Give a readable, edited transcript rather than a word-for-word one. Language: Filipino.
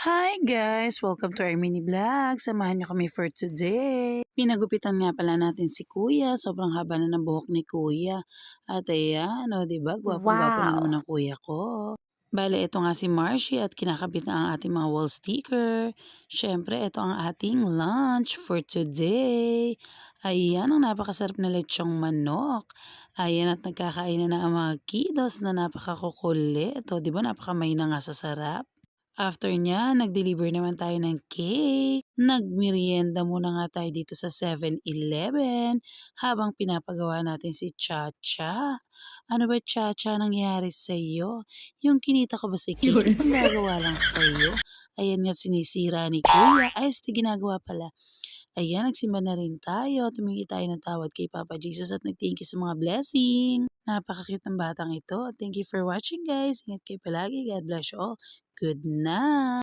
Hi guys! Welcome to our mini vlog. Samahan niyo kami for today. Pinagupitan nga pala natin si Kuya. Sobrang haba na ng buhok ni Kuya. At ayan, o diba? Gwapong-gwapo na naman Wow! ang Kuya ko. Bale, ito nga si Marcy at kinakabit na ang ating mga wall sticker. Siyempre, ito ang ating lunch for today. Ayan, ang napakasarap na lechong manok. Ayan, at nagkakain na ang mga kiddos na napakakukulit. O, diba? Napakamay na nga sa sarap. After niya, nag-deliver naman tayo ng cake. Nagmerienda muna nga tayo dito sa 7-Eleven habang pinapagawa natin si Chacha. Ano ba Chacha nangyari sa'yo? Yung kinita ko ba sa cake, Yun. ipanggagawa lang sa'yo? Ayan nga sinisira ni Kuya. Ay, di ginagawa pala. Ayan, nagsimba na rin tayo. Tumingi tayo ng tawad kay Papa Jesus at nag-thank you sa mga blessing. Napaka-cute ng batang ito. Thank you for watching guys. Ingat kayo palagi. God bless you all. Good night!